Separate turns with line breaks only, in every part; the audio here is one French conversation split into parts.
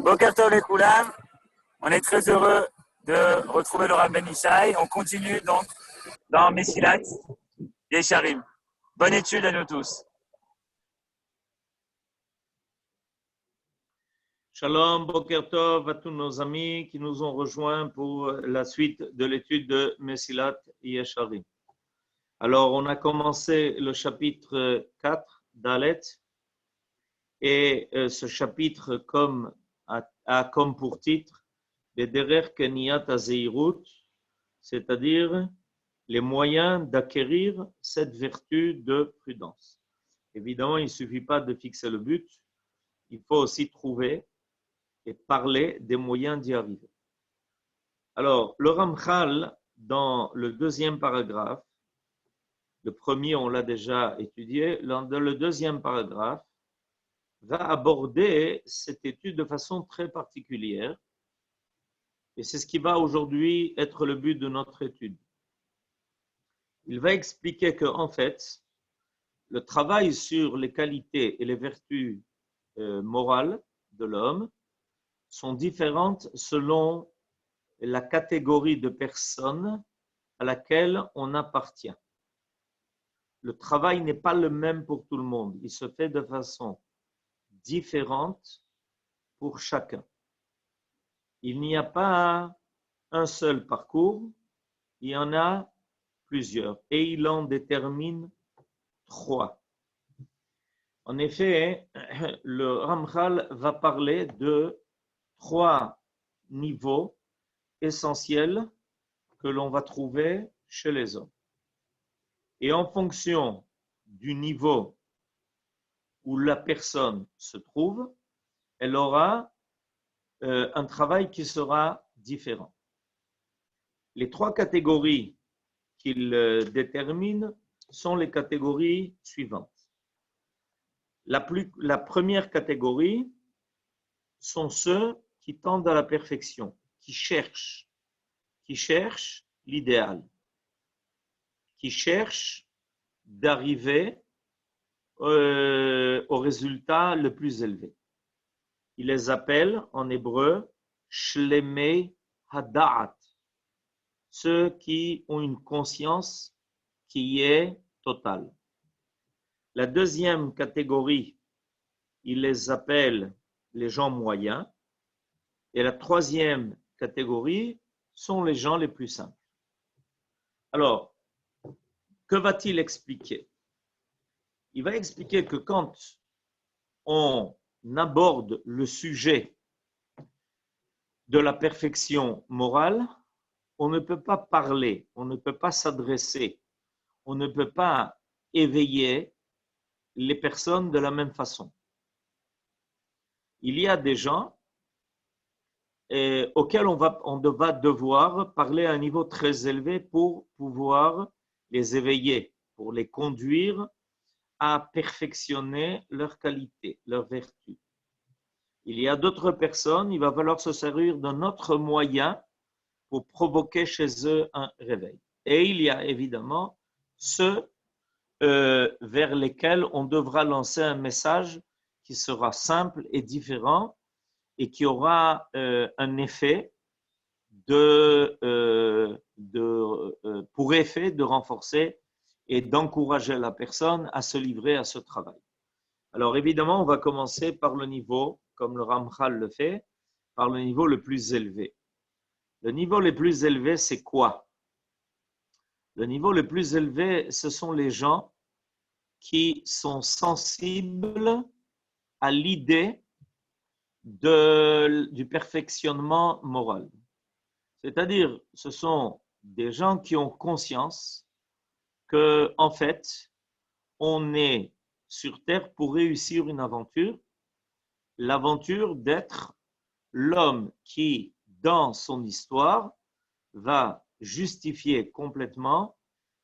Boker Tov les Koulam. On est très heureux de retrouver le Rav Ben Ishai. On continue donc dans Mesilat Yesharim. Bonne étude à nous tous.
Shalom, Boker Tov à tous nos amis qui nous ont rejoints pour la suite de l'étude de Mesilat Yesharim. Alors, on a commencé le chapitre 4 d'Alet et ce chapitre a comme pour titre Bederer Keniyat Azeirut, c'est-à-dire les moyens d'acquérir cette vertu de prudence. Évidemment, il ne suffit pas de fixer le but, il faut aussi trouver et parler des moyens d'y arriver. Alors, le Ramchal, dans le deuxième paragraphe, le premier on l'a déjà étudié, dans le deuxième paragraphe, va aborder cette étude de façon très particulière et c'est ce qui va aujourd'hui être le but de notre étude. Il va expliquer qu'en fait, le travail sur les qualités et les vertus morales de l'homme sont différentes selon la catégorie de personnes à laquelle on appartient. Le travail n'est pas le même pour tout le monde. Il se fait de façon différente pour chacun. Il n'y a pas un seul parcours, il y en a plusieurs et il en détermine 3. En effet, le Ramchal va parler de 3 niveaux essentiels que l'on va trouver chez les hommes. Et en fonction du niveau où la personne se trouve, elle aura un travail qui sera différent. Les 3 catégories qu'il détermine sont les catégories suivantes. La première catégorie sont ceux qui tendent à la perfection, qui cherchent l'idéal, qui cherchent d'arriver au résultat le plus élevé. Il les appelle en hébreu Shlemei Hada'at, ceux qui ont une conscience qui est totale. La deuxième catégorie, il les appelle les gens moyens. Et la troisième catégorie sont les gens les plus simples. Alors, que va-t-il expliquer? Il va expliquer que quand on aborde le sujet de la perfection morale, on ne peut pas parler, on ne peut pas s'adresser, on ne peut pas éveiller les personnes de la même façon. Il y a des gens auxquels on va devoir parler à un niveau très élevé pour pouvoir les éveiller, pour les conduire à perfectionner leur qualité, leur vertu. Il y a d'autres personnes, il va falloir se servir d'un autre moyen pour provoquer chez eux un réveil. Et il y a évidemment ceux vers lesquels on devra lancer un message qui sera simple et différent et qui aura un effet pour effet de renforcer et d'encourager la personne à se livrer à ce travail. Alors évidemment, on va commencer par le niveau, comme le Ramchal le fait, par le niveau le plus élevé. Le niveau le plus élevé, c'est quoi? Le niveau le plus élevé, ce sont les gens qui sont sensibles à l'idée du perfectionnement moral. C'est-à-dire, ce sont des gens qui ont conscience que, en fait, on est sur Terre pour réussir une aventure, l'aventure d'être l'homme qui, dans son histoire, va justifier complètement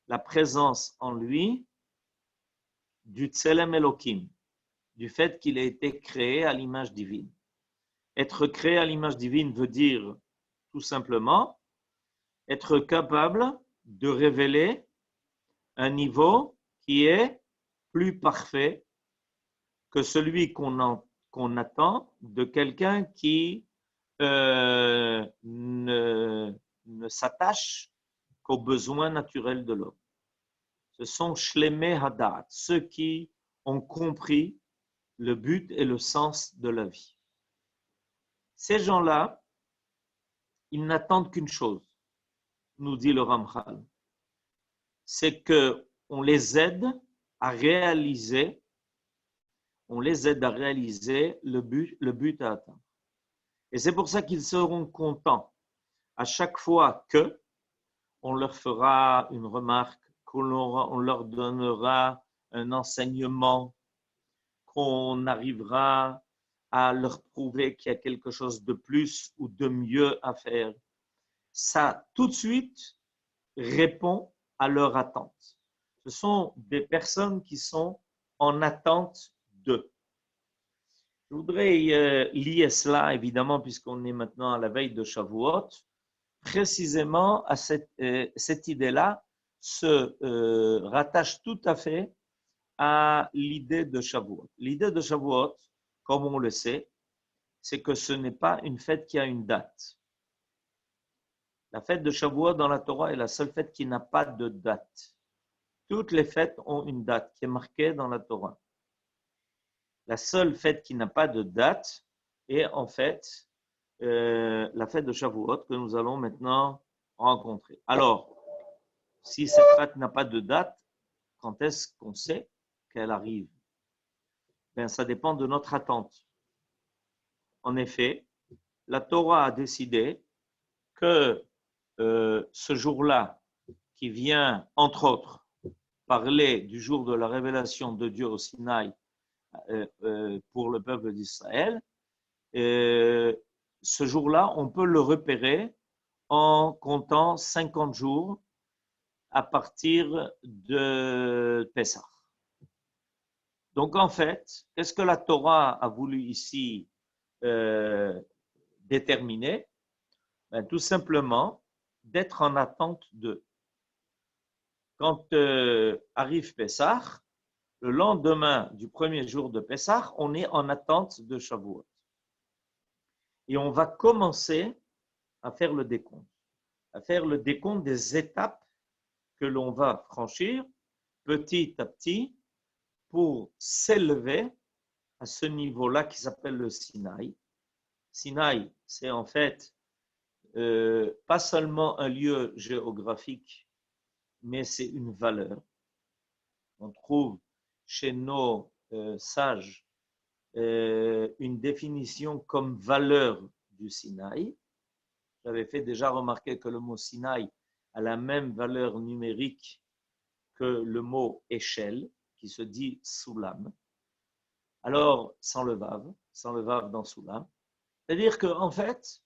la présence en lui du Tselem Elohim, du fait qu'il a été créé à l'image divine. Être créé à l'image divine veut dire tout simplement être capable de révéler un niveau qui est plus parfait que celui qu'on qu'on attend de quelqu'un qui ne s'attache qu'aux besoins naturels de l'homme. Ce sont Shlemei Hadat, ceux qui ont compris le but et le sens de la vie. Ces gens-là, ils n'attendent qu'une chose, nous dit le Ramchal, c'est qu'on les aide à réaliser, le but à atteindre. Et c'est pour ça qu'ils seront contents à chaque fois que on leur fera une remarque, qu'on leur donnera un enseignement, qu'on arrivera à leur prouver qu'il y a quelque chose de plus ou de mieux à faire. Ça, tout de suite, répond à leur attente. Ce sont des personnes qui sont en attente d'eux. Je voudrais lier cela, évidemment, puisqu'on est maintenant à la veille de Shavuot, précisément à cette idée-là se rattache tout à fait à l'idée de Shavuot. L'idée de Shavuot, comme on le sait, c'est que ce n'est pas une fête qui a une date. La fête de Shavuot dans la Torah est la seule fête qui n'a pas de date. Toutes les fêtes ont une date qui est marquée dans la Torah. La seule fête qui n'a pas de date est en fait la fête de Shavuot que nous allons maintenant rencontrer. Alors, si cette fête n'a pas de date, quand est-ce qu'on sait qu'elle arrive? Ben, ça dépend de notre attente. En effet, la Torah a décidé que ce jour-là, qui vient, entre autres, parler du jour de la révélation de Dieu au Sinaï pour le peuple d'Israël, ce jour-là, on peut le repérer en comptant 50 jours à partir de Pessah. Donc, en fait, qu'est-ce que la Torah a voulu ici déterminer? Ben, tout simplement, d'être en attente de. Quand arrive Pessah, le lendemain du premier jour de Pessah, on est en attente de Shavuot. Et on va commencer à faire le décompte. À faire le décompte des étapes que l'on va franchir petit à petit pour s'élever à ce niveau-là qui s'appelle le Sinaï. Sinaï, c'est en fait pas seulement un lieu géographique, mais c'est une valeur. On trouve chez nos sages une définition comme valeur du Sinaï. J'avais fait déjà remarquer que le mot Sinaï a la même valeur numérique que le mot échelle, qui se dit Soulam. Alors, sans le vav dans Soulam. C'est-à-dire qu'en fait,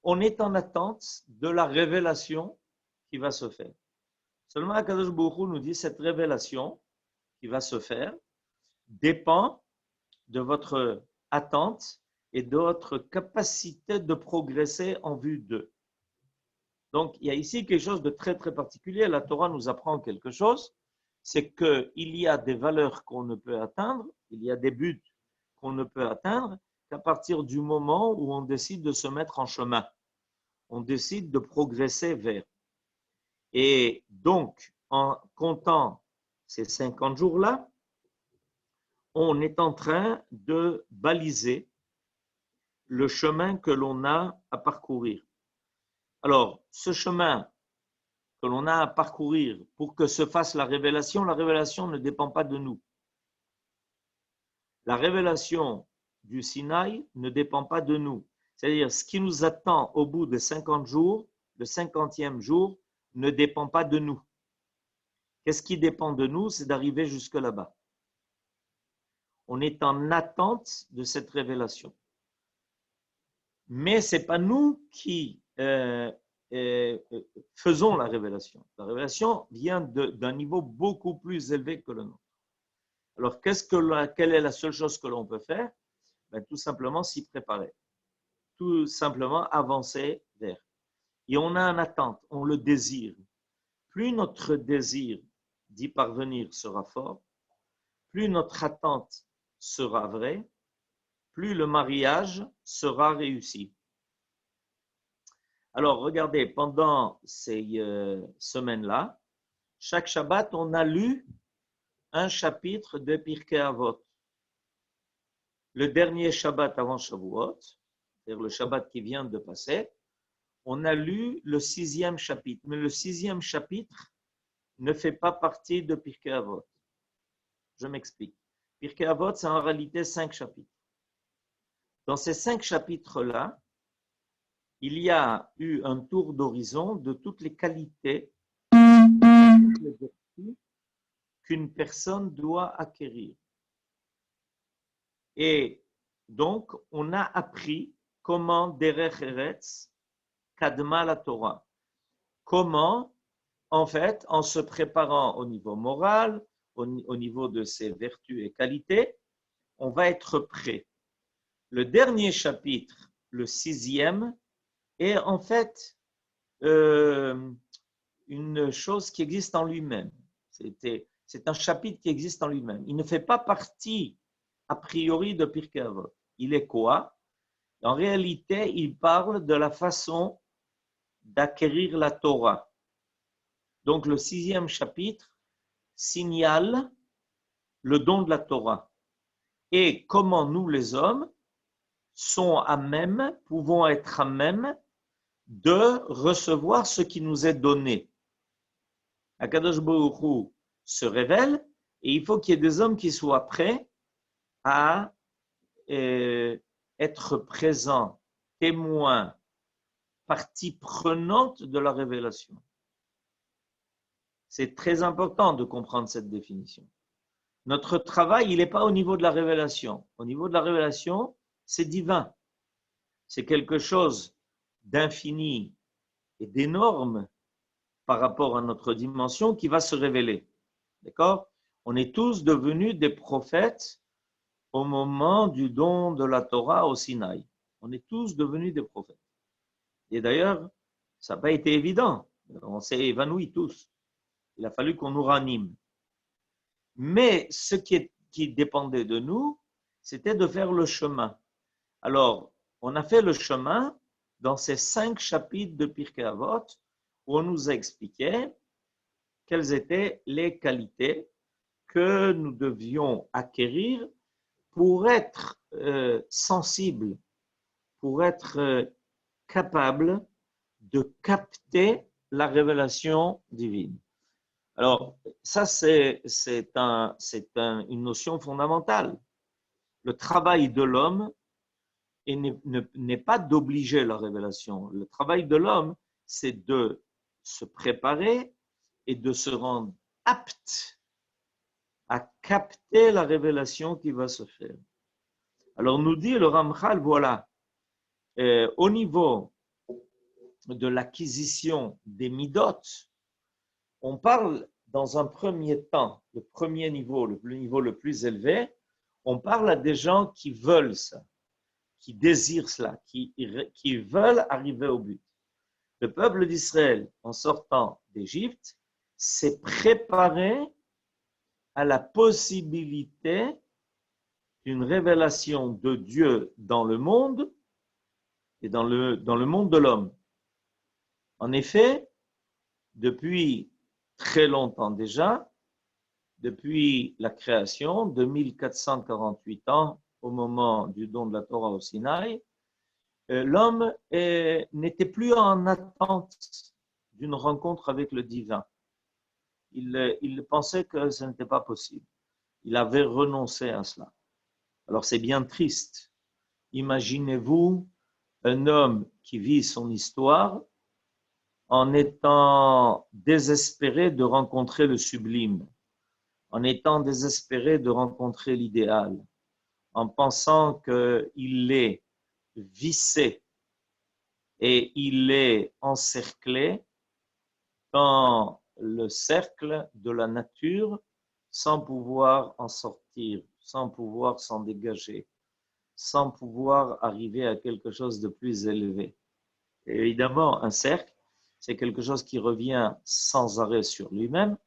on est en attente de la révélation qui va se faire. Seulement, Akadosh Baruch Hu nous dit cette révélation qui va se faire dépend de votre attente et de votre capacité de progresser en vue d'eux. Donc, il y a ici quelque chose de très, très particulier. La Torah nous apprend quelque chose, c'est qu'il y a des valeurs qu'on ne peut atteindre, il y a des buts qu'on ne peut atteindre qu'à partir du moment où on décide de se mettre en chemin. On décide de progresser vers. Et donc, en comptant ces 50 jours-là, on est en train de baliser le chemin que l'on a à parcourir. Alors, ce chemin que l'on a à parcourir pour que se fasse la révélation ne dépend pas de nous. La révélation du Sinaï ne dépend pas de nous. C'est-à-dire, ce qui nous attend au bout de 50 jours, le 50e jour, ne dépend pas de nous. Qu'est-ce qui dépend de nous? C'est d'arriver jusque là-bas. On est en attente de cette révélation. Mais ce n'est pas nous qui faisons la révélation. La révélation vient d'un niveau beaucoup plus élevé que le nôtre. Alors, quelle est la seule chose que l'on peut faire? Ben, tout simplement s'y préparer. Tout simplement avancer vers. Et on a une attente, on le désire. Plus notre désir d'y parvenir sera fort, plus notre attente sera vraie, plus le mariage sera réussi. Alors, regardez, pendant ces semaines-là, chaque Shabbat, on a lu un chapitre de Pirkei Avot. Le dernier Shabbat avant Shavuot, c'est-à-dire le Shabbat qui vient de passer, on a lu le 6e chapitre. Mais le 6e chapitre ne fait pas partie de Pirkei Avot. Je m'explique. Pirkei Avot, c'est en réalité 5 chapitres. Dans ces 5 chapitres-là, il y a eu un tour d'horizon de toutes les qualités, toutes les vertus qu'une personne doit acquérir. Et donc, on a appris comment Derech Eretz Kadma la Torah. Comment, en fait, en se préparant au niveau moral, au niveau de ses vertus et qualités, on va être prêt. Le dernier chapitre, le 6e, est en fait une chose qui existe en lui-même. C'est un chapitre qui existe en lui-même. Il ne fait pas partie, a priori, de Pirkei Avot. Il est quoi? En réalité, il parle de la façon d'acquérir la Torah. Donc, le 6e chapitre signale le don de la Torah et comment nous, les hommes, pouvons être à même de recevoir ce qui nous est donné. Akadosh Baruch Hu se révèle et il faut qu'il y ait des hommes qui soient prêts à être présents, témoins, partie prenante de la révélation. C'est très important de comprendre cette définition. Notre travail, il n'est pas au niveau de la révélation. Au niveau de la révélation, c'est divin. C'est quelque chose d'infini et d'énorme par rapport à notre dimension qui va se révéler. D'accord? On est tous devenus des prophètes au moment du don de la Torah au Sinaï. On est tous devenus des prophètes. Et d'ailleurs, ça n'a pas été évident. On s'est évanouis tous. Il a fallu qu'on nous ranime. Mais ce qui dépendait de nous, c'était de faire le chemin. Alors, on a fait le chemin dans ces 5 chapitres de Pirkei Avot où on nous a expliqué quelles étaient les qualités que nous devions acquérir pour être sensibles, pour être capables de capter la révélation divine. Alors, ça, c'est une notion fondamentale. Le travail de l'homme n'est pas d'obliger la révélation. Le travail de l'homme, c'est de se préparer et de se rendre apte à capter la révélation qui va se faire. Alors, nous dit le Ramchal, voilà, au niveau de l'acquisition des midot, on parle dans un premier temps, le premier niveau, le niveau le plus élevé, on parle à des gens qui veulent ça, qui désirent cela, qui veulent arriver au but. Le peuple d'Israël, en sortant d'Égypte, s'est préparé à la possibilité d'une révélation de Dieu dans le monde et dans le monde de l'homme. En effet, depuis très longtemps déjà, depuis la création, 2448 ans au moment du don de la Torah au Sinaï, l'homme n'était plus en attente d'une rencontre avec le divin. Il pensait que ce n'était pas possible. Il avait renoncé à cela. Alors c'est bien triste. Imaginez-vous un homme qui vit son histoire en étant désespéré de rencontrer le sublime, en étant désespéré de rencontrer l'idéal, en pensant qu'il est vissé et il est encerclé dans le cercle de la nature sans pouvoir en sortir, sans pouvoir s'en dégager, sans pouvoir arriver à quelque chose de plus élevé. Et évidemment, un cercle, c'est quelque chose qui revient sans arrêt sur lui-même.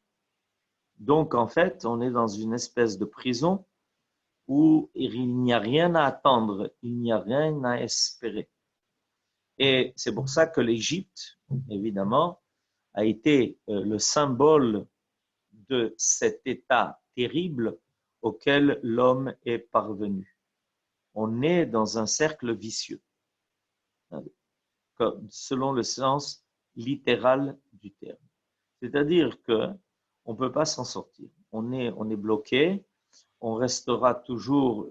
Donc, en fait, on est dans une espèce de prison où il n'y a rien à attendre, il n'y a rien à espérer. Et c'est pour ça que l'Égypte, évidemment, a été le symbole de cet état terrible auquel l'homme est parvenu. On est dans un cercle vicieux, selon le sens littéral du terme. C'est-à-dire qu'on ne peut pas s'en sortir. On est bloqué, on restera toujours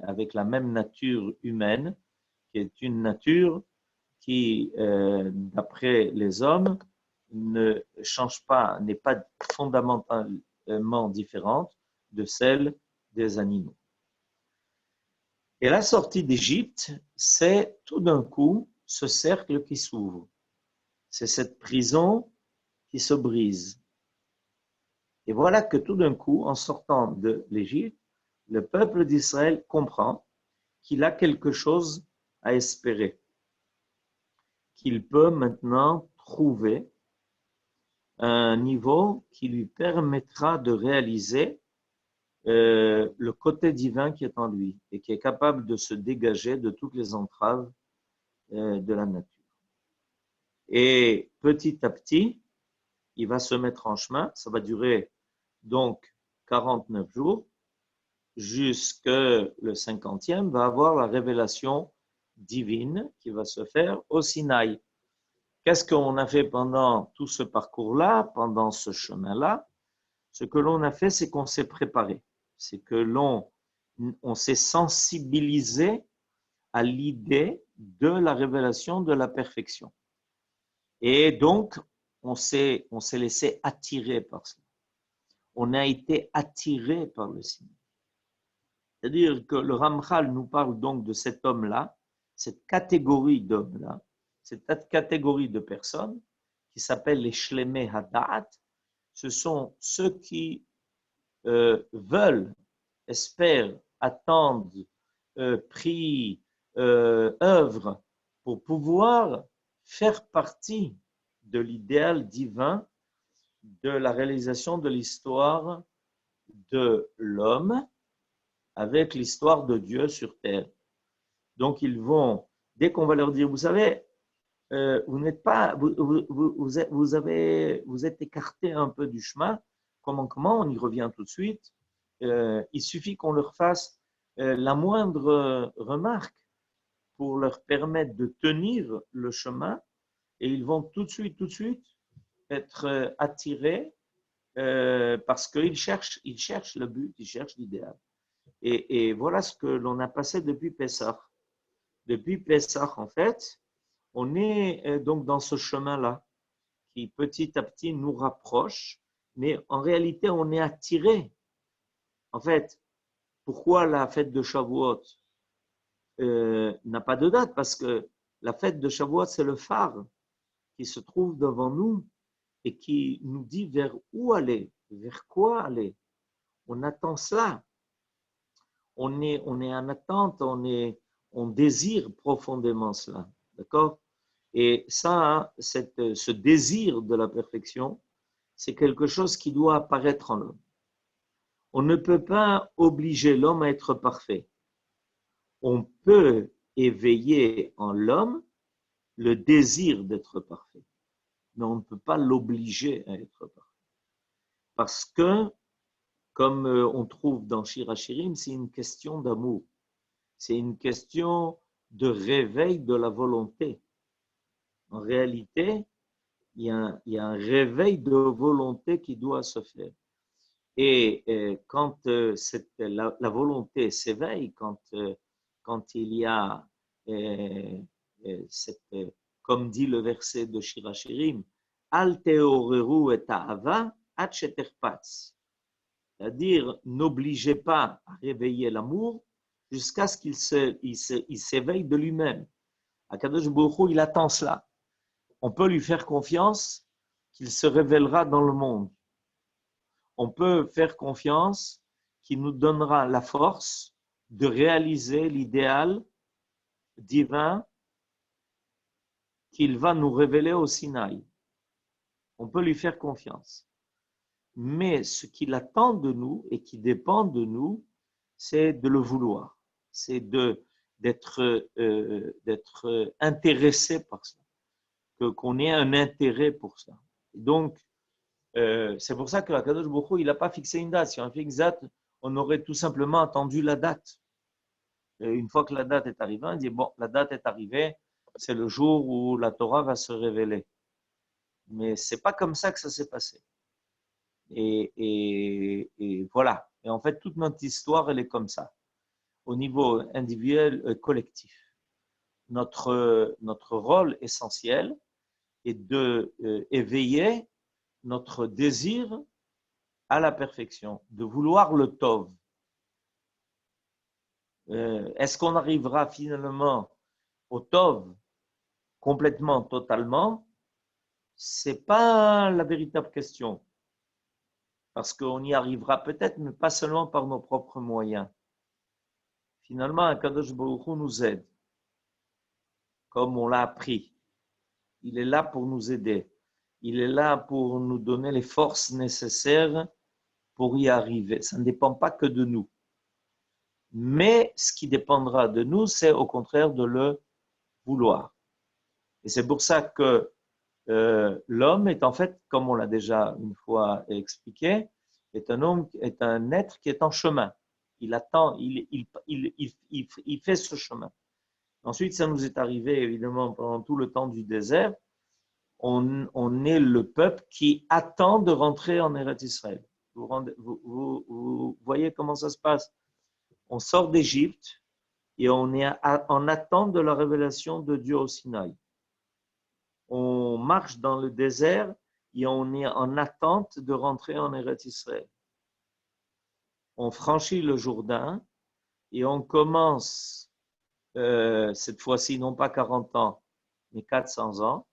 avec la même nature humaine, qui est une nature qui, d'après les hommes, ne change pas, n'est pas fondamentalement différente de celle des animaux. Et la sortie d'Égypte, c'est tout d'un coup ce cercle qui s'ouvre. C'est cette prison qui se brise. Et voilà que tout d'un coup, en sortant de l'Égypte, le peuple d'Israël comprend qu'il a quelque chose à espérer, qu'il peut maintenant trouver un niveau qui lui permettra de réaliser le côté divin qui est en lui et qui est capable de se dégager de toutes les entraves de la nature. Et petit à petit, il va se mettre en chemin. Ça va durer donc 49 jours, jusque le 50e va avoir la révélation divine qui va se faire au Sinaï. Qu'est-ce qu'on a fait pendant tout ce parcours-là, pendant ce chemin-là? Ce que l'on a fait, c'est qu'on s'est préparé. C'est que on s'est sensibilisé à l'idée de la révélation de la perfection. Et donc, on s'est laissé attirer par cela. On a été attiré par le Sinaï. C'est-à-dire que le Ramchal nous parle donc de cet homme-là, cette catégorie d'hommes-là, cette catégorie de personnes qui s'appellent les Shlemei Hadat. Ce sont ceux qui veulent, espèrent, attendent, prient, œuvrent pour pouvoir faire partie de l'idéal divin de la réalisation de l'histoire de l'homme avec l'histoire de Dieu sur terre. Donc ils vont, dès qu'on va leur dire, vous savez, vous n'êtes pas, vous êtes écarté un peu du chemin, comment, on y revient tout de suite. Il suffit qu'on leur fasse la moindre remarque pour leur permettre de tenir le chemin et ils vont tout de suite être attirés parce qu'ils cherchent le but, ils cherchent l'idéal. Et voilà ce que l'on a passé depuis Pessah. Depuis Pessah, en fait, on est donc dans ce chemin-là qui petit à petit nous rapproche, mais en réalité, on est attiré. En fait, pourquoi la fête de Shavuot n'a pas de date? Parce que la fête de Shavuot, c'est le phare qui se trouve devant nous et qui nous dit vers où aller, vers quoi aller. On attend cela. On est en attente, on désire profondément cela. D'accord? Et ça, ce désir de la perfection, c'est quelque chose qui doit apparaître en l'homme. On ne peut pas obliger l'homme à être parfait. On peut éveiller en l'homme le désir d'être parfait, mais on ne peut pas l'obliger à être parfait. Parce que, comme on trouve dans Shir HaShirim, c'est une question d'amour. C'est une question de réveil de la volonté. En réalité, il y a un réveil de volonté qui doit se faire. Et quand la volonté s'éveille, quand il y a, comme dit le verset de Shir HaShirim, Al teoreru et ahava ad sheterpatz. C'est-à-dire, n'obligez pas à réveiller l'amour jusqu'à ce qu'il s'éveille de lui-même. Akadosh Baruch Hu, il attend cela. On peut lui faire confiance qu'il se révélera dans le monde. On peut faire confiance qu'il nous donnera la force de réaliser l'idéal divin qu'il va nous révéler au Sinaï. On peut lui faire confiance. Mais ce qu'il attend de nous et qui dépend de nous, c'est de le vouloir, c'est d'être intéressé par ça, qu'on ait un intérêt pour ça. Et donc, c'est pour ça que Akadosh Baruch Hu, il n'a pas fixé une date. Si on avait fixé une date, on aurait tout simplement attendu la date. Et une fois que la date est arrivée, on dit, bon, la date est arrivée, c'est le jour où la Torah va se révéler. Mais ce n'est pas comme ça que ça s'est passé. Et voilà. Et en fait, toute notre histoire, elle est comme ça, au niveau individuel, collectif. Notre rôle essentiel est de éveiller notre désir à la perfection, de vouloir le tov. Est-ce qu'on arrivera finalement au tov complètement, totalement? C'est pas la véritable question. Parce qu'on y arrivera peut-être, mais pas seulement par nos propres moyens. Finalement, Akadosh Baruch Hu nous aide, comme on l'a appris. Il est là pour nous aider. Il est là pour nous donner les forces nécessaires pour y arriver. Ça ne dépend pas que de nous. Mais ce qui dépendra de nous, c'est au contraire de le vouloir. Et c'est pour ça que l'homme est en fait, comme on l'a déjà une fois expliqué, est un être qui est en chemin. Il attend, il fait ce chemin. Ensuite, ça nous est arrivé évidemment pendant tout le temps du désert. On est le peuple qui attend de rentrer en Eretz Israël. Vous voyez comment ça se passe? On sort d'Égypte et on est en attente de la révélation de Dieu au Sinaï. On marche dans le désert et on est en attente de rentrer en Eretz Israël. On franchit le Jourdain et on commence, cette fois-ci, non pas 40 ans, mais 400 ans,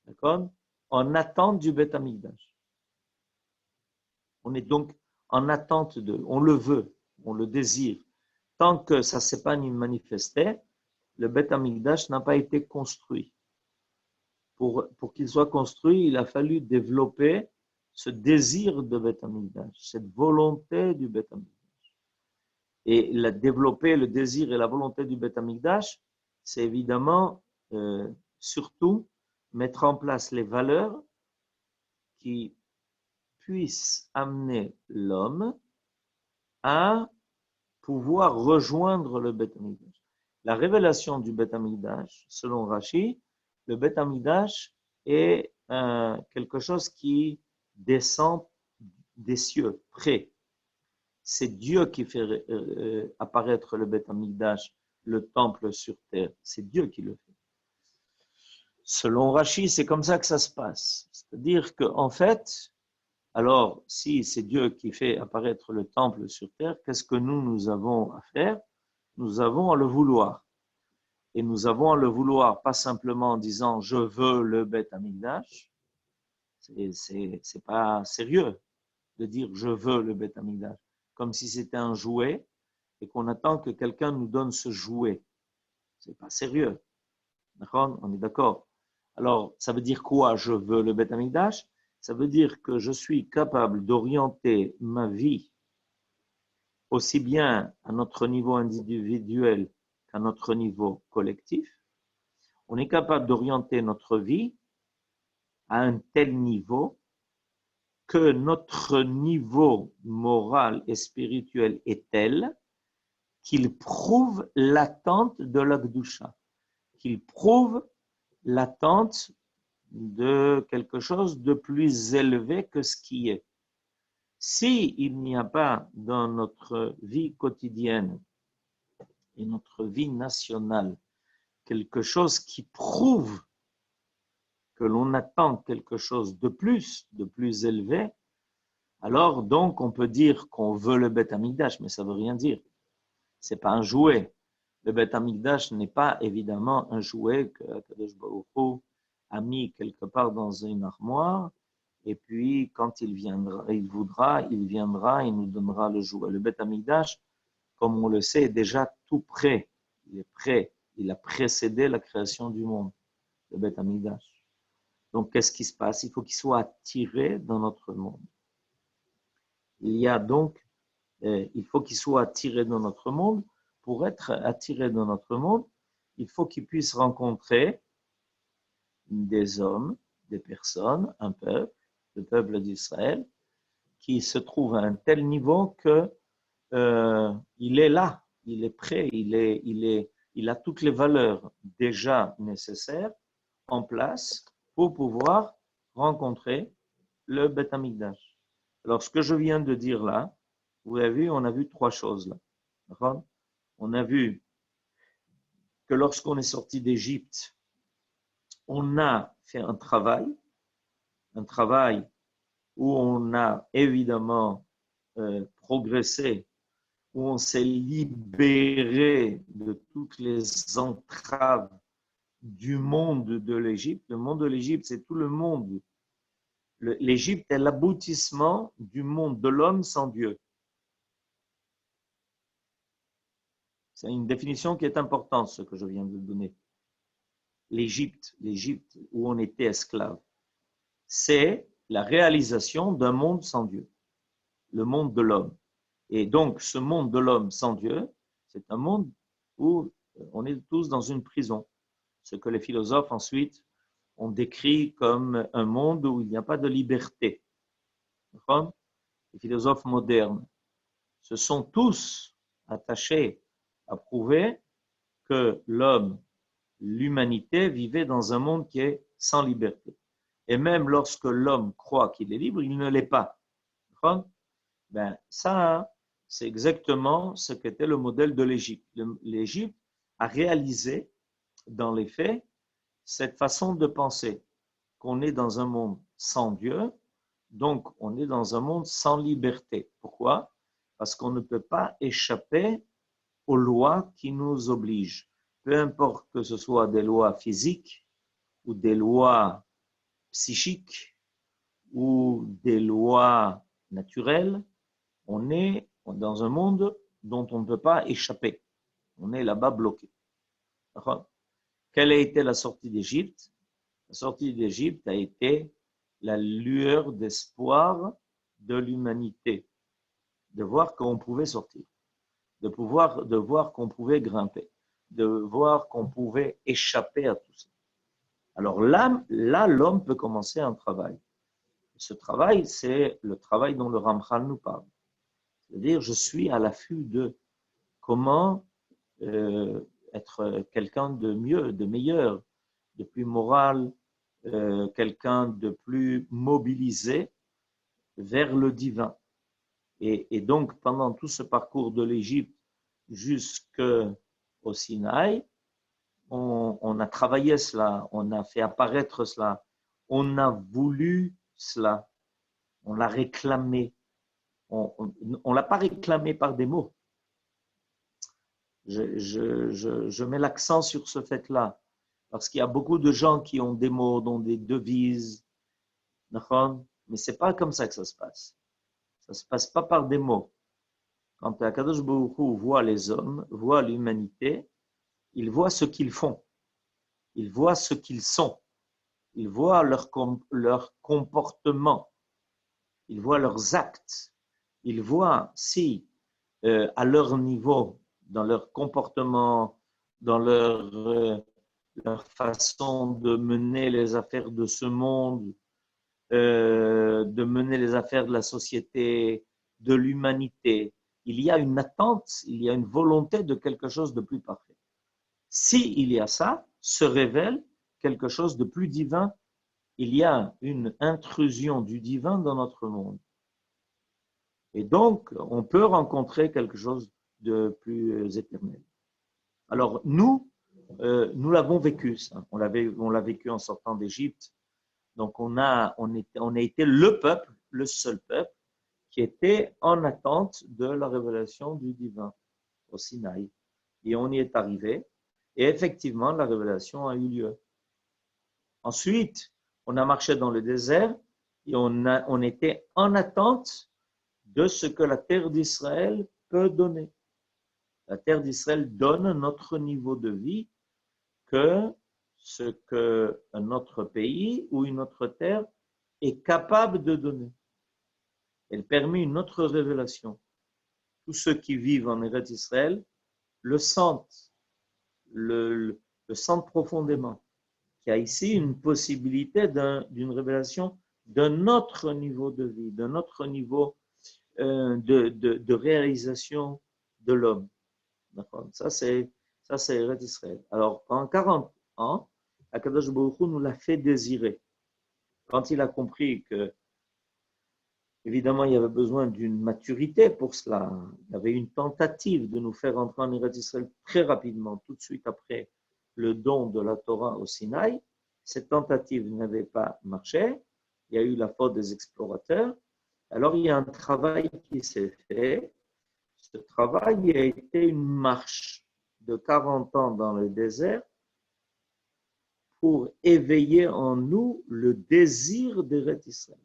d'accord, en attente du Beth Amikdash. On est donc en attente on le veut, on le désire. Tant que ça ne s'est pas manifesté, le Beth Amikdash n'a pas été construit. Pour qu'il soit construit, il a fallu développer ce désir de Beth Amikdash, cette volonté du Beth Amikdash. Et développer le désir et la volonté du Beth Amikdash, c'est évidemment surtout mettre en place les valeurs qui puissent amener l'homme à pouvoir rejoindre le Beth Amikdash. La révélation du Beth Amikdash, selon Rashi, le Beth Amikdash est quelque chose qui descend des cieux, près. C'est Dieu qui fait apparaître le Beth Amikdash, le temple sur terre. C'est Dieu qui le fait. Selon Rashi, c'est comme ça que ça se passe. C'est-à-dire qu'en fait, alors, si c'est Dieu qui fait apparaître le temple sur terre, qu'est-ce que nous avons à faire? Nous avons à le vouloir. Et nous avons à le vouloir, pas simplement en disant « je veux le Beth Amikdash ». C'est pas sérieux de dire « je veux le Beth Amikdash », comme si c'était un jouet et qu'on attend que quelqu'un nous donne ce jouet. C'est pas sérieux. D'accord? On est d'accord. Alors, ça veut dire quoi, je veux le Beth Amikdash? Ça veut dire que je suis capable d'orienter ma vie aussi bien à notre niveau individuel qu'à notre niveau collectif. On est capable d'orienter notre vie à un tel niveau que notre niveau moral et spirituel est tel qu'il prouve l'attente de la Kedusha, qu'il prouve l'attente de quelque chose de plus élevé que ce qui est. Si il n'y a pas dans notre vie quotidienne et notre vie nationale quelque chose qui prouve que l'on attend quelque chose de plus élevé, alors donc on peut dire qu'on veut le Beth Amikdash, mais ça ne veut rien dire. Ce n'est pas un jouet. Le Beth Amikdash n'est pas évidemment un jouet que Kadosh Baruch Hu a mis quelque part dans une armoire, et puis quand il viendra, il viendra, il nous donnera le jouet. Le Beth Amikdash, comme on le sait, est déjà tout prêt. Il est prêt. Il a précédé la création du monde, le Beth Amikdash. Donc, qu'est-ce qui se passe? Il faut qu'il soit attiré dans notre monde. Il y a donc il faut qu'il soit attiré dans notre monde. Pour être attiré dans notre monde, il faut qu'il puisse rencontrer des hommes, des personnes, un peuple, le peuple d'Israël, qui se trouve à un tel niveau que il est là, il est prêt, il a toutes les valeurs déjà nécessaires en place pour pouvoir rencontrer le Beth Amikdash. Alors, ce que je viens de dire là, vous avez vu, on a vu trois choses là. D'accord? On a vu que lorsqu'on est sorti d'Égypte, on a fait un travail où on a évidemment progressé, où on s'est libéré de toutes les entraves du monde de l'Égypte. Le monde de l'Égypte, c'est tout le monde. L'Égypte est l'aboutissement du monde de l'homme sans Dieu. C'est une définition qui est importante, ce que je viens de donner. L'Égypte où on était esclave, c'est la réalisation d'un monde sans Dieu, le monde de l'homme. Et donc, ce monde de l'homme sans Dieu, c'est un monde où on est tous dans une prison. Ce que les philosophes ensuite ont décrit comme un monde où il n'y a pas de liberté. Les philosophes modernes se sont tous attachés à prouver que l'homme, l'humanité, vivait dans un monde qui est sans liberté. Et même lorsque l'homme croit qu'il est libre, il ne l'est pas. Ben, ça, c'est exactement ce qu'était le modèle de l'Égypte. L'Égypte a réalisé, dans les faits, cette façon de penser, qu'on est dans un monde sans Dieu, donc on est dans un monde sans liberté. Pourquoi? Parce qu'on ne peut pas échapper aux lois qui nous obligent. Peu importe que ce soit des lois physiques ou des lois psychiques ou des lois naturelles, on est dans un monde dont on ne peut pas échapper. On est là-bas bloqué. Quelle a été la sortie d'Égypte? La sortie d'Égypte a été la lueur d'espoir de l'humanité, de voir qu'on pouvait sortir, de voir qu'on pouvait grimper, de voir qu'on pouvait échapper à tout ça. Alors là, l'homme peut commencer un travail. Ce travail, c'est le travail dont le Ramchal nous parle. C'est-à-dire, je suis à l'affût de comment être quelqu'un de mieux, de meilleur, de plus moral, quelqu'un de plus mobilisé vers le divin. Et donc, pendant tout ce parcours de l'Égypte jusqu'au Sinaï, on a travaillé cela, on a fait apparaître cela, on a voulu cela, on l'a réclamé. On ne l'a pas réclamé par des mots. Je mets l'accent sur ce fait-là, parce qu'il y a beaucoup de gens qui ont des mots, dont des devises, mais ce n'est pas comme ça que ça se passe. Ça ne se passe pas par des mots. Quand Akadosh Baruch Hu voit les hommes, voit l'humanité, il voit ce qu'ils font, il voit ce qu'ils sont, il voit leur comportement, il voit leurs actes, il voit si à leur niveau, dans leur comportement, dans leur façon de mener les affaires de ce monde, de mener les affaires de la société, de l'humanité. Il y a une attente, il y a une volonté de quelque chose de plus parfait. S'il y a ça, se révèle quelque chose de plus divin. Il y a une intrusion du divin dans notre monde. Et donc, on peut rencontrer quelque chose de plus éternel. Alors, nous l'avons vécu, ça. On l'a vécu en sortant d'Égypte. Donc, on a été le peuple, le seul peuple, qui était en attente de la révélation du divin au Sinaï. Et on y est arrivé. Et effectivement, la révélation a eu lieu. Ensuite, on a marché dans le désert et on était en attente de ce que la terre d'Israël peut donner. La terre d'Israël donne notre niveau de vie que ce qu'un autre pays ou une autre terre est capable de donner. Elle permet une autre révélation. tous ceux qui vivent en Eretz Israël le sentent, le sentent profondément. Il y a ici une possibilité d'une révélation d'un autre niveau de vie, d'un autre niveau de réalisation de l'homme. D'accord. Ça, c'est Eretz Israël. Alors, pendant 40 ans, Akadosh Baruch Hu nous l'a fait désirer. Quand il a compris que, évidemment, il y avait besoin d'une maturité pour cela, il y avait une tentative de nous faire entrer en Eretz Israël très rapidement, tout de suite après le don de la Torah au Sinaï. Cette tentative n'avait pas marché. Il y a eu la faute des explorateurs. Alors, il y a un travail qui s'est fait. Ce travail a été une marche de 40 ans dans le désert pour éveiller en nous le désir d'Eretz Israël.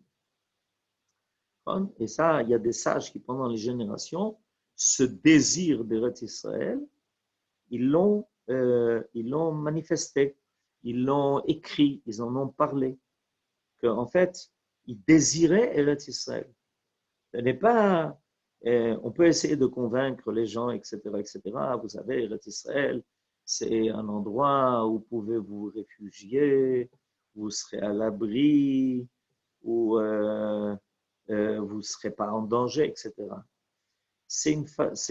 Et ça, il y a des sages qui, pendant les générations, ce désir d'Eretz Israël, ils l'ont manifesté, ils l'ont écrit, ils en ont parlé. Qu'en fait, ils désiraient Eretz Israël. Ce n'est pas... on peut essayer de convaincre les gens, etc., etc. Vous savez, Eretz Israël, c'est un endroit où vous pouvez vous réfugier, où vous serez à l'abri, où vous ne serez pas en danger, etc. C'est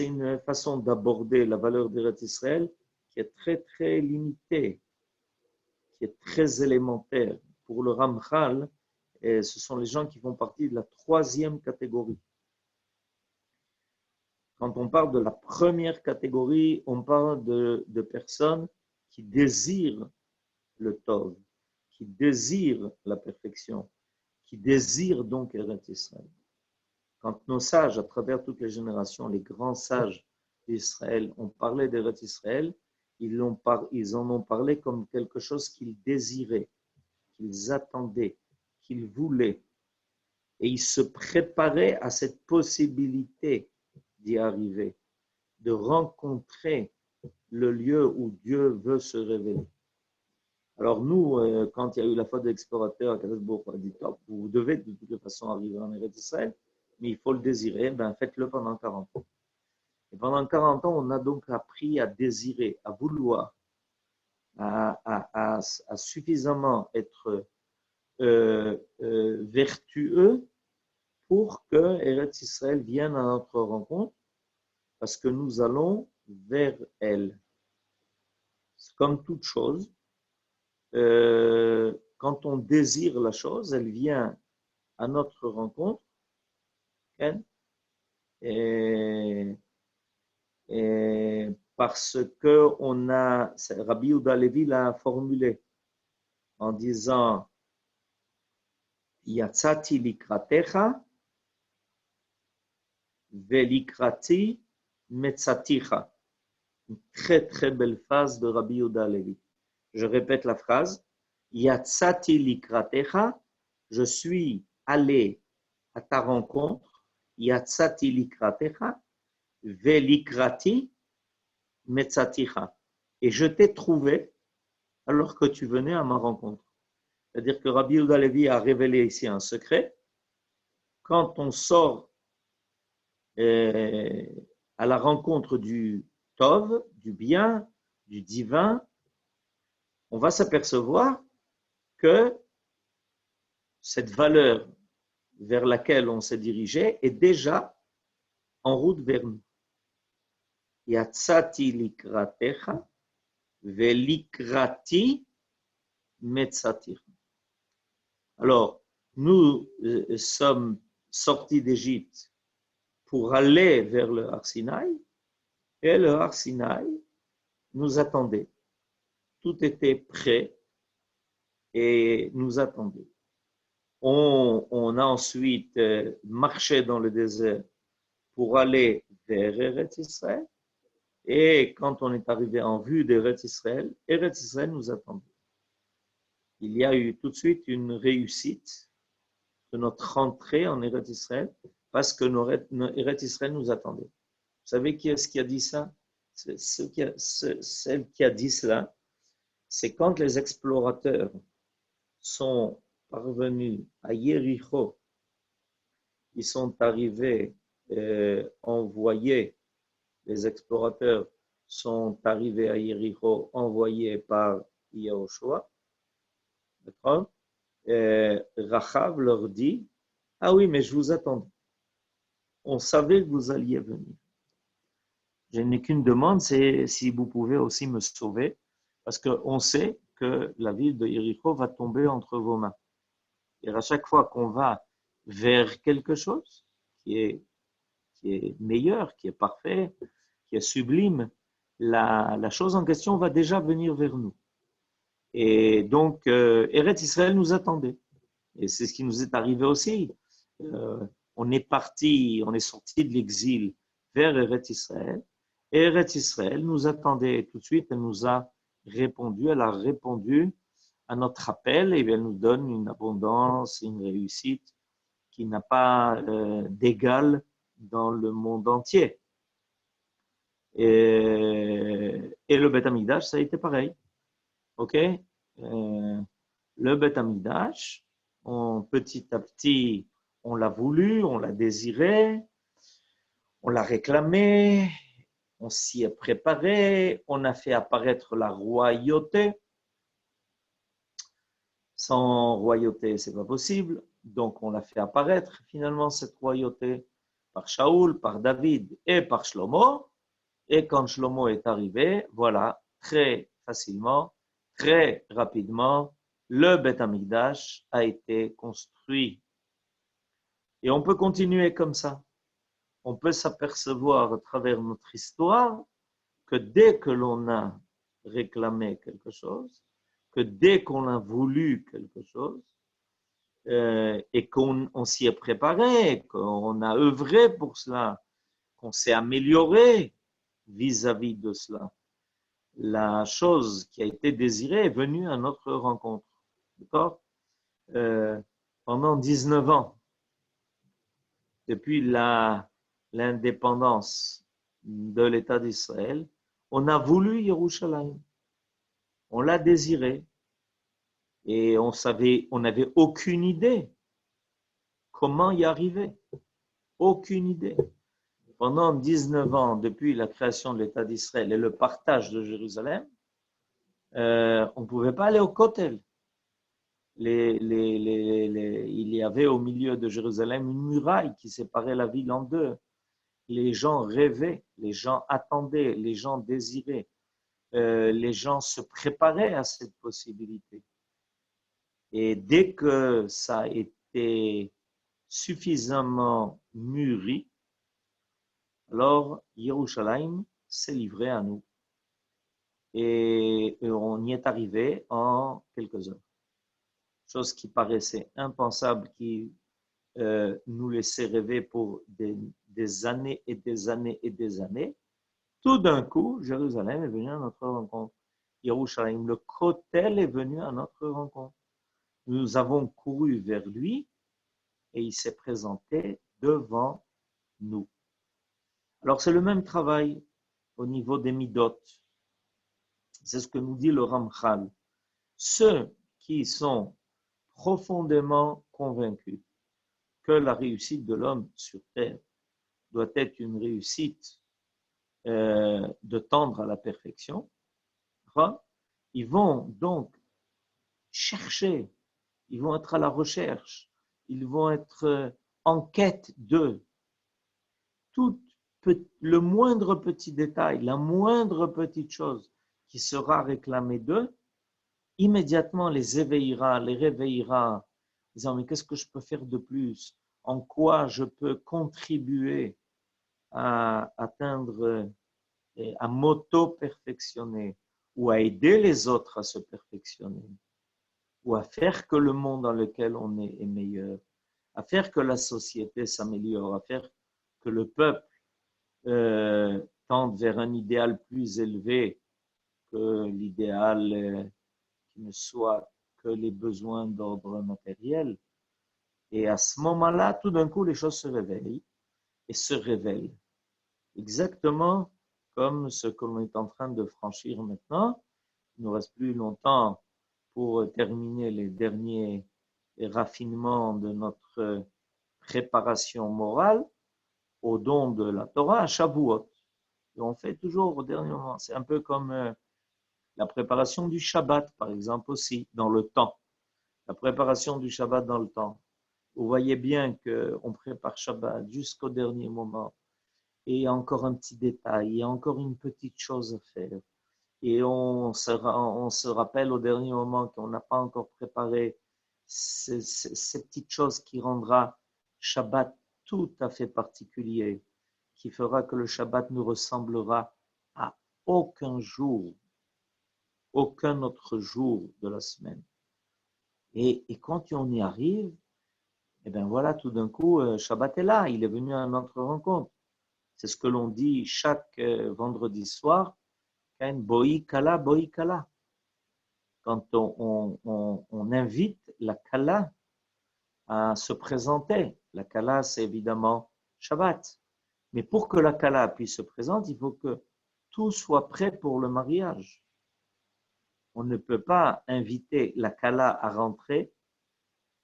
une façon d'aborder la valeur d'Eretz Israël qui est très, très limitée, qui est très élémentaire. Pour le Ramchal, ce sont les gens qui font partie de la 3e catégorie. Quand on parle de la première catégorie, on parle de personnes qui désirent le Tov, qui désirent la perfection, qui désirent donc Eretz Israël. Quand nos sages, à travers toutes les générations, les grands sages d'Israël ont parlé d'Eretz Israël, ils en ont parlé comme quelque chose qu'ils désiraient, qu'ils attendaient, qu'ils voulaient. Et ils se préparaient à cette possibilité d'y arriver, de rencontrer le lieu où Dieu veut se révéler. Alors nous, quand il y a eu la faute d'explorateur, Akadosh Baruch Hu a dit, vous devez de toute façon arriver en Eretz Israël, mais il faut le désirer, ben faites-le pendant 40 ans. Et pendant 40 ans, on a donc appris à désirer, à vouloir, à suffisamment être vertueux pour que Eretz Israël vienne à notre rencontre, parce que nous allons vers elle. Comme toute chose, quand on désire la chose, elle vient à notre rencontre. Et parce que Rabbi Yehuda Levi l'a formulé en disant Yatzati likratecha velikrati metzaticha. Une très très belle phrase de Rabbi Yehuda Levi. Je répète la phrase. Yatzati likratecha, je suis allé à ta rencontre. Yatzati likratecha velikrati metzaticha. Et je t'ai trouvé alors que tu venais à ma rencontre. C'est-à-dire que Rabbi Yehuda Levi a révélé ici un secret. Quand on sort à la rencontre du Tov, du bien, du divin, on va s'apercevoir que cette valeur vers laquelle on s'est dirigé est déjà en route vers nous. Yatzati likratecha velikrati metzaticha. Alors, nous sommes sortis d'Égypte pour aller vers le Har Sinaï, et le Har Sinaï nous attendait. Tout était prêt et nous attendait. On a ensuite marché dans le désert pour aller vers Eretz Israël, et quand on est arrivé en vue d'Eretz Israël nous attendait. Il y a eu tout de suite une réussite de notre entrée en Eretz Israël, parce que Eretz Israël nous attendait. Vous savez qui est-ce qui a dit ça? Celle qui a dit cela, c'est quand les explorateurs sont parvenus à Yéricho, ils sont arrivés envoyés, les explorateurs sont arrivés à Jéricho envoyés par Yahushua. D'accord? Rachav leur dit, ah oui, mais je vous attendais. On savait que vous alliez venir. Je n'ai qu'une demande, c'est si vous pouvez aussi me sauver, parce qu'on sait que la ville de Jéricho va tomber entre vos mains. Et à chaque fois qu'on va vers quelque chose qui est meilleur, qui est parfait, qui est sublime, la chose en question va déjà venir vers nous. Et donc, Eretz Israël nous attendait. Et c'est ce qui nous est arrivé aussi. On est parti, on est sorti de l'exil vers Eretz Israël. Et Eretz Israël nous attendait. Et tout de suite, elle nous a répondu, elle a répondu à notre appel et elle nous donne une abondance, une réussite qui n'a pas d'égal dans le monde entier. Et le Beth Amikdash, ça a été pareil. Ok, le Beth Amikdash, petit à petit, on l'a voulu, on l'a désiré, on l'a réclamé, on s'y est préparé, on a fait apparaître la royauté. Sans royauté, c'est pas possible. Donc, on l'a fait apparaître finalement cette royauté par Shaoul, par David et par Shlomo. Et quand Shlomo est arrivé, voilà, très facilement, très rapidement, le Beth Amikdash a été construit. Et on peut continuer comme ça. On peut s'apercevoir à travers notre histoire que dès que l'on a réclamé quelque chose, que dès qu'on a voulu quelque chose, et qu'on s'y est préparé, qu'on a œuvré pour cela, qu'on s'est amélioré vis-à-vis de cela, la chose qui a été désirée est venue à notre rencontre. D'accord? Pendant 19 ans, depuis l'indépendance de l'État d'Israël, on a voulu Yerushalayim. On l'a désiré. Et on n'avait aucune idée comment y arriver. Aucune idée. Pendant 19 ans, depuis la création de l'État d'Israël et le partage de Jérusalem, on ne pouvait pas aller au Kotel. Il y avait au milieu de Jérusalem une muraille qui séparait la ville en deux. Les gens rêvaient, les gens attendaient, les gens désiraient, les gens se préparaient à cette possibilité. Et dès que ça a été suffisamment mûri, alors Yerushalayim s'est livré à nous. Et on y est arrivé en quelques heures. Chose qui paraissait impensable, qui nous laissait rêver pour des années et des années et des années. Tout d'un coup, Jérusalem est venu à notre rencontre. Yerushalayim, le Kotel est venu à notre rencontre. Nous avons couru vers lui et il s'est présenté devant nous. Alors, c'est le même travail au niveau des midot. C'est ce que nous dit le Ramchal. Ceux qui sont profondément convaincus que la réussite de l'homme sur terre doit être une réussite de tendre à la perfection, ils vont donc chercher, ils vont être à la recherche, ils vont être en quête de tout le moindre petit détail, la moindre petite chose qui sera réclamée d'eux, immédiatement les éveillera, les réveillera, disant mais qu'est-ce que je peux faire de plus? En quoi je peux contribuer à atteindre, à m'auto-perfectionner ou à aider les autres à se perfectionner ou à faire que le monde dans lequel on est meilleur, à faire que la société s'améliore, à faire que le peuple tende vers un idéal plus élevé que l'idéal qui ne soit que les besoins d'ordre matériel. Et à ce moment-là, tout d'un coup, les choses se réveillent et se révèlent. Exactement comme ce que l'on est en train de franchir maintenant. Il ne nous reste plus longtemps pour terminer les derniers raffinements de notre préparation morale. au don de la Torah à Shavuot. Et on fait toujours au dernier moment. C'est un peu comme la préparation du Shabbat, par exemple, aussi, dans le temps. La préparation du Shabbat dans le temps. Vous voyez bien qu'on prépare Shabbat jusqu'au dernier moment. Et il y a encore un petit détail, il y a encore une petite chose à faire. Et on se rappelle au dernier moment qu'on n'a pas encore préparé ces petites choses qui rendra Shabbat tout à fait particulier, qui fera que le Shabbat ne ressemblera à aucun jour, aucun autre jour de la semaine. Et quand on y arrive, et bien voilà, tout d'un coup, Shabbat est là, il est venu à notre rencontre. C'est ce que l'on dit chaque vendredi soir, Boi Kala, Boi Kala. Quand on invite la Kala à se présenter. La Kala, c'est évidemment Shabbat. Mais pour que la Kala puisse se présenter, il faut que tout soit prêt pour le mariage. On ne peut pas inviter la Kala à rentrer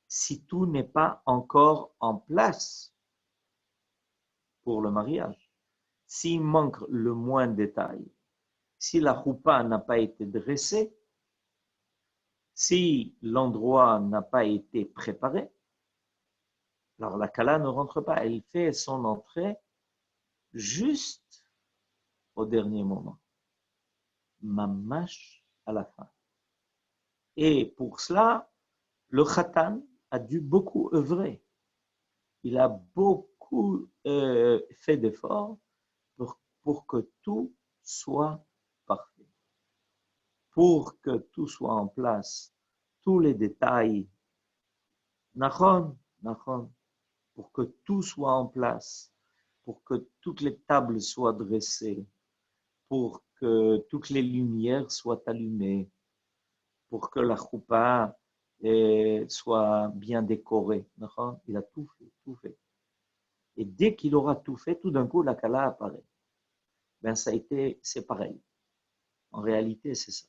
si tout n'est pas encore en place pour le mariage. S'il manque le moindre détail, si la choupa n'a pas été dressée, si l'endroit n'a pas été préparé, alors la Kala ne rentre pas. Elle fait son entrée juste au dernier moment. Mamash à la fin. Et pour cela, le Khatan a dû beaucoup œuvrer. Il a beaucoup fait d'efforts pour que tout soit parfait. Pour que tout soit en place. Tous les détails. Nachon, pour que tout soit en place. Pour que toutes les tables soient dressées. Pour que toutes les lumières soient allumées. Pour que la choupa soit bien décorée. Il a tout fait, tout fait. Et dès qu'il aura tout fait, tout d'un coup, la Kala apparaît. Ben, c'est pareil. En réalité, c'est ça.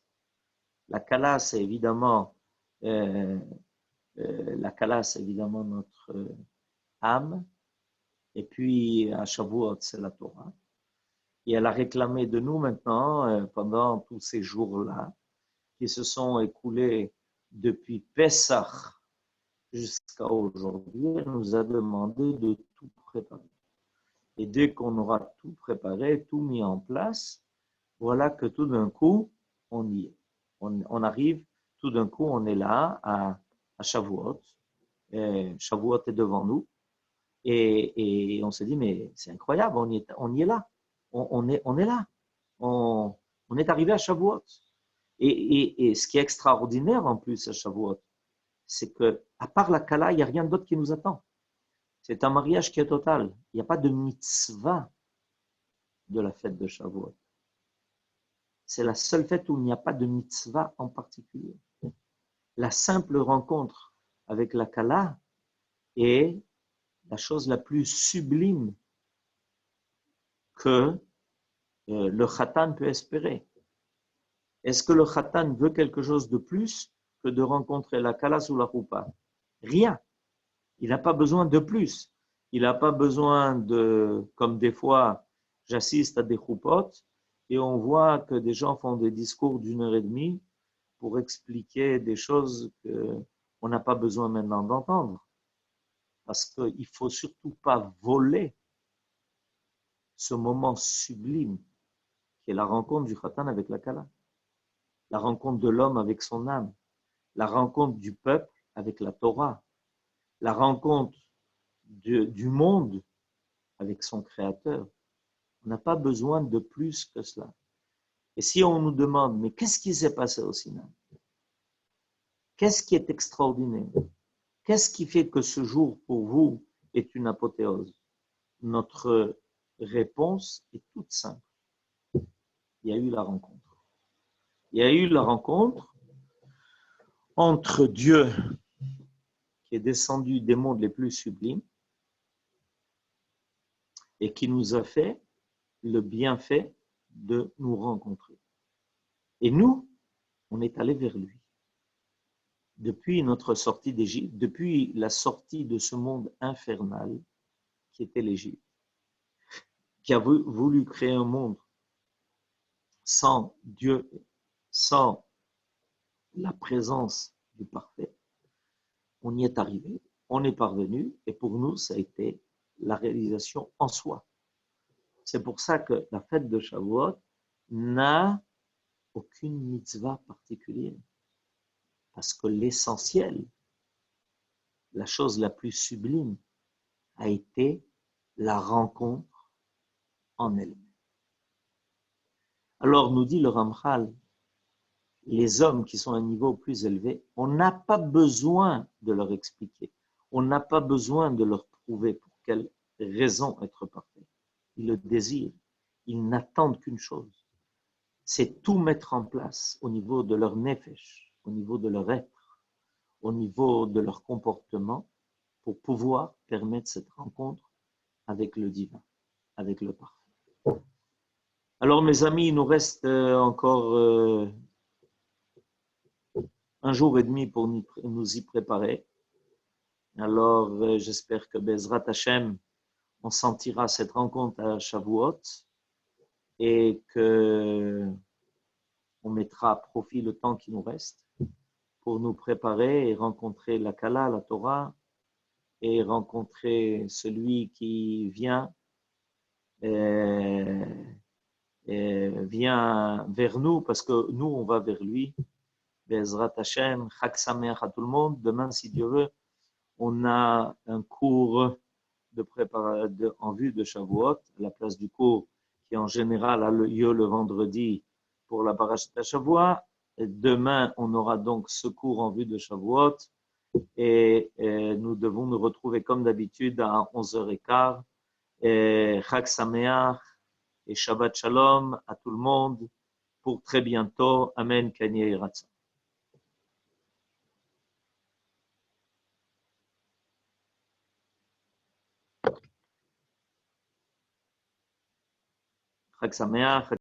La Kala, c'est évidemment, notre âme. Et puis, à Shavuot, c'est la Torah. Et elle a réclamé de nous maintenant, pendant tous ces jours-là, qui se sont écoulés depuis Pessah jusqu'à aujourd'hui, elle nous a demandé de tout préparer. Et dès qu'on aura tout préparé, tout mis en place, voilà que tout d'un coup, on y est. On arrive, tout d'un coup, on est là à Shavuot. Shavuot est devant nous. Et on se dit, mais c'est incroyable, on y est là. On est là. On est arrivé à Shavuot. Et ce qui est extraordinaire en plus à Shavuot, c'est que à part la Kala, il n'y a rien d'autre qui nous attend. C'est un mariage qui est total. Il n'y a pas de mitzvah de la fête de Shavuot. C'est la seule fête où il n'y a pas de mitzvah en particulier. La simple rencontre avec la Kala est la chose la plus sublime que le Khatan peut espérer. Est-ce que le Khatan veut quelque chose de plus que de rencontrer la Kala sous la choupa? Rien. Il n'a pas besoin de plus. Il n'a pas besoin de, comme des fois, j'assiste à des choupotes et on voit que des gens font des discours d'1h30 pour expliquer des choses qu'on n'a pas besoin maintenant d'entendre. Parce qu'il ne faut surtout pas voler ce moment sublime qui est la rencontre du Khatan avec la Kala, la rencontre de l'homme avec son âme, la rencontre du peuple avec la Torah, la rencontre du monde avec son créateur. On n'a pas besoin de plus que cela. Et si on nous demande, mais qu'est-ce qui s'est passé au Sinaï? Qu'est-ce qui est extraordinaire? Qu'est-ce qui fait que ce jour pour vous est une apothéose? Notre réponse est toute simple. Il y a eu la rencontre. Il y a eu la rencontre entre Dieu qui est descendu des mondes les plus sublimes et qui nous a fait le bienfait de nous rencontrer. Et nous, on est allé vers lui. Depuis notre sortie d'Égypte, depuis la sortie de ce monde infernal qui était l'Égypte. qui a voulu créer un monde sans Dieu, sans la présence du parfait, on y est arrivé, on est parvenu, et pour nous, ça a été la réalisation en soi. C'est pour ça que la fête de Shavuot n'a aucune mitzvah particulière, parce que l'essentiel, la chose la plus sublime, a été la rencontre en elle-même. Alors, nous dit le Ramchal, les hommes qui sont à un niveau plus élevé, on n'a pas besoin de leur expliquer, on n'a pas besoin de leur prouver pour quelle raison être parfait. Ils le désirent, ils n'attendent qu'une chose, c'est tout mettre en place au niveau de leur nefesh, au niveau de leur être, au niveau de leur comportement, pour pouvoir permettre cette rencontre avec le divin, avec le parfait. Alors mes amis, il nous reste encore un jour et demi pour nous y préparer. Alors j'espère que Bezrat Hashem, on sentira cette rencontre à Shavuot et que on mettra à profit le temps qui nous reste pour nous préparer et rencontrer la Kala, la Torah, et rencontrer celui qui vient vers nous, parce que nous, on va vers lui. Bezrat Hashem, Chag Sameach à tout le monde. Demain, si Dieu veut, on a un cours en vue de Shavuot, à la place du cours qui en général a lieu le vendredi pour la Parashat Shavuot. Demain, on aura donc ce cours en vue de Shavuot et nous devons nous retrouver comme d'habitude à 11h15. Chag Sameach et Shabbat Shalom à tout le monde pour très bientôt. Amen. Kanye Iratza. Chag Sameach.